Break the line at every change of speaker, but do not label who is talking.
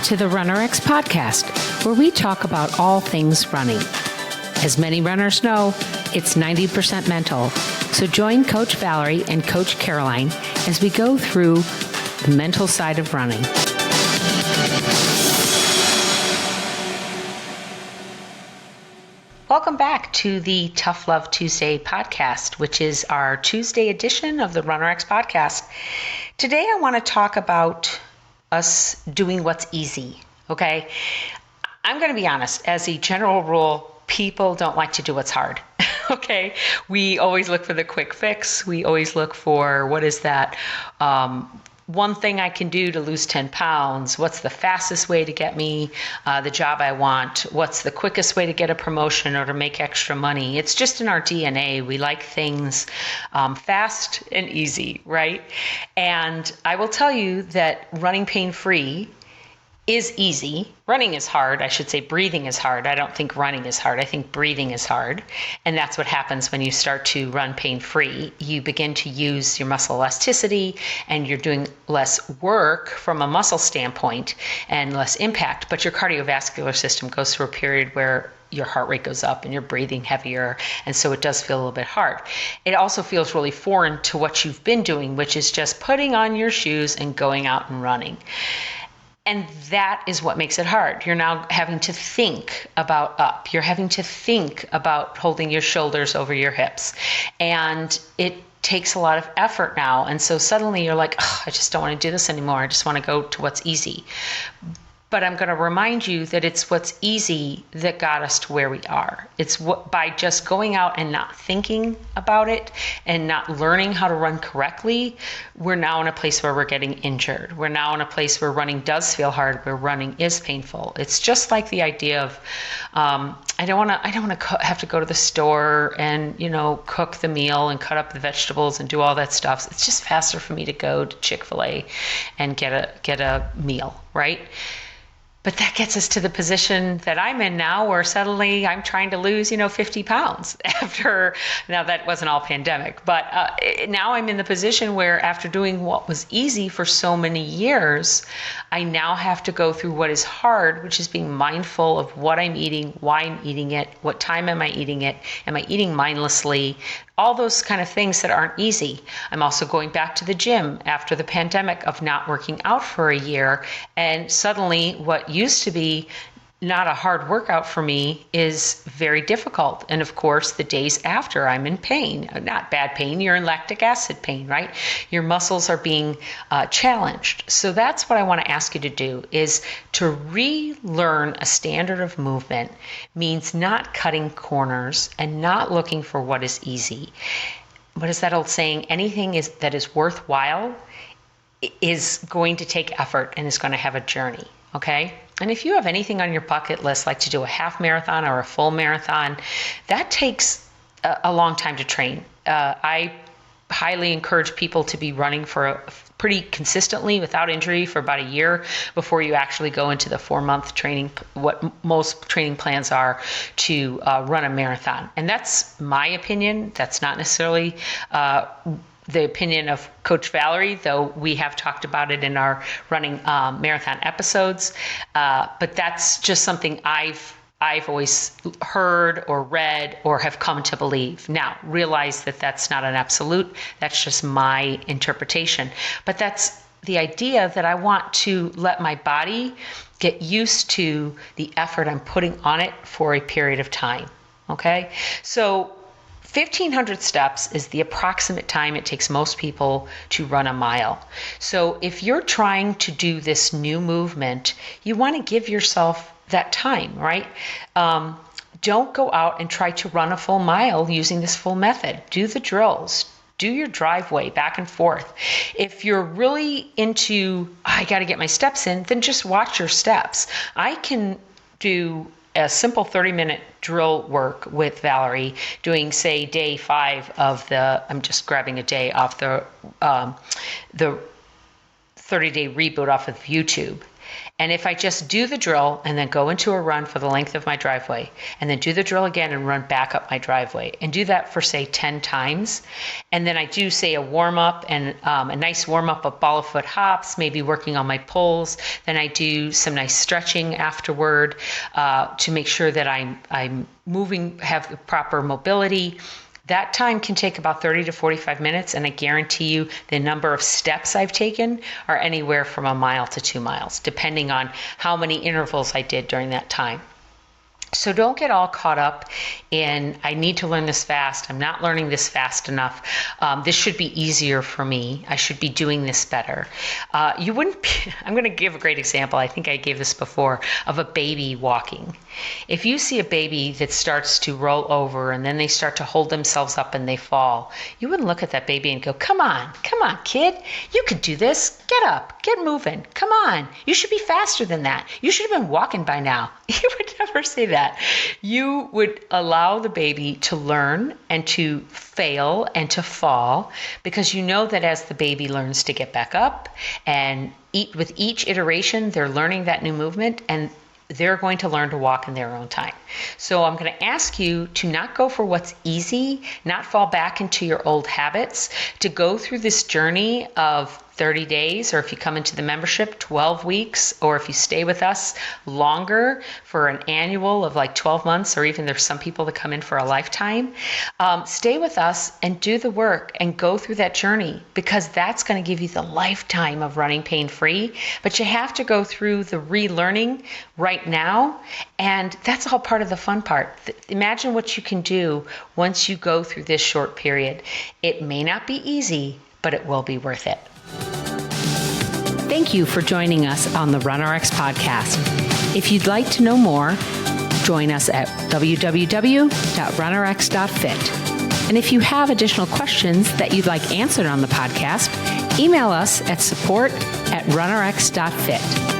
to the RunnerX podcast, where we talk about all things running. As many runners know, it's 90% mental. So join Coach Valerie and Coach Caroline as we go through the mental side of running. Welcome back to the Tough Love Tuesday podcast, which is our Tuesday edition of the RunnerX podcast. Today I want to talk about us doing what's easy, okay? I'm going to be honest, as a general rule, people don't like to do what's hard, okay? We always look for the quick fix. We always look for, what is that one thing I can do to lose 10 pounds? What's the fastest way to get me the job I want? What's the quickest way to get a promotion or to make extra money? It's just in our DNA. We like things fast and easy, right? And I will tell you that running pain-free is easy. Running is hard. I should say breathing is hard. I don't think running is hard. I think breathing is hard. And that's what happens when you start to run pain-free. You begin to use your muscle elasticity and you're doing less work from a muscle standpoint and less impact. But your cardiovascular system goes through a period where your heart rate goes up and you're breathing heavier. And so it does feel a little bit hard. It also feels really foreign to what you've been doing, which is just putting on your shoes and going out and running. And that is what makes it hard. You're now having to think about up. You're having to think about holding your shoulders over your hips. And it takes a lot of effort now. And so suddenly you're like, I just don't want to do this anymore. I just want to go to what's easy. But I'm going to remind you that it's what's easy that got us to where we are. It's by just going out and not thinking about it and not learning how to run correctly, we're now in a place where we're getting injured. We're now in a place where running does feel hard, where running is painful. It's just like the idea of, I don't want to have to go to the store and, cook the meal and cut up the vegetables and do all that stuff. It's just faster for me to go to Chick-fil-A and get a meal, right? But that gets us to the position that I'm in now where suddenly I'm trying to lose, 50 pounds now that wasn't all pandemic, but now I'm in the position where after doing what was easy for so many years, I now have to go through what is hard, which is being mindful of what I'm eating, why I'm eating it, what time am I eating it, am I eating mindlessly, all those kind of things that aren't easy. I'm also going back to the gym after the pandemic of not working out for a year. And suddenly what used to be not a hard workout for me is very difficult. And of course, the days after I'm in pain, not bad pain, you're in lactic acid pain, right? Your muscles are being challenged. So that's what I want to ask you to do is to relearn a standard of movement means not cutting corners and not looking for what is easy. What is that old saying? Anything that is worthwhile is going to take effort and is going to have a journey. Okay. And if you have anything on your bucket list, like to do a half marathon or a full marathon, that takes a long time to train. I highly encourage people to be running for pretty consistently without injury for about a year before you actually go into the 4-month training, what most training plans are to run a marathon. And that's my opinion. That's not necessarily the opinion of Coach Valerie, though we have talked about it in our running marathon episodes. But that's just something I've always heard or read or have come to believe. Now, realize that that's not an absolute. That's just my interpretation. But that's the idea that I want to let my body get used to the effort I'm putting on it for a period of time. Okay? So 1,500 steps is the approximate time it takes most people to run a mile. So if you're trying to do this new movement, you want to give yourself that time, right? Don't go out and try to run a full mile using this full method. Do the drills. Do your driveway back and forth. If you're really into, I got to get my steps in, then just watch your steps. I can do a simple 30-minute drill work with Valerie, doing, say, day 5 of I'm just grabbing a day off the 30-day reboot off of YouTube. And if I just do the drill and then go into a run for the length of my driveway, and then do the drill again and run back up my driveway, and do that for, say, 10 times, and then I do, say, a warm-up and a nice warm-up of ball of foot hops, maybe working on my pulls, then I do some nice stretching afterward to make sure that I'm moving, have the proper mobility. That time can take about 30 to 45 minutes, and I guarantee you the number of steps I've taken are anywhere from 1 mile to 2 miles, depending on how many intervals I did during that time. So don't get all caught up in, I need to learn this fast. I'm not learning this fast enough. This should be easier for me. I should be doing this better. I'm going to give a great example. I think I gave this before, of a baby walking. If you see a baby that starts to roll over and then they start to hold themselves up and they fall, you wouldn't look at that baby and go, come on, kid. You could do this. Get up, get moving. Come on. You should be faster than that. You should have been walking by now. You would never say that. You would allow the baby to learn and to fail and to fall, because you know that as the baby learns to get back up and with each iteration, they're learning that new movement, and they're going to learn to walk in their own time. So I'm going to ask you to not go for what's easy, not fall back into your old habits, to go through this journey of 30 days, or if you come into the membership, 12 weeks, or if you stay with us longer for an annual of like 12 months, or even there's some people that come in for a lifetime. Stay with us and do the work and go through that journey, because that's going to give you the lifetime of running pain-free. But you have to go through the relearning right now, and that's all part of the fun part. Imagine what you can do once you go through this short period. It may not be easy, but it will be worth it. Thank you for joining us on the RunRx podcast. If you'd like to know more, join us at www.runrx.fit. And if you have additional questions that you'd like answered on the podcast, email us at support@runrx.fit.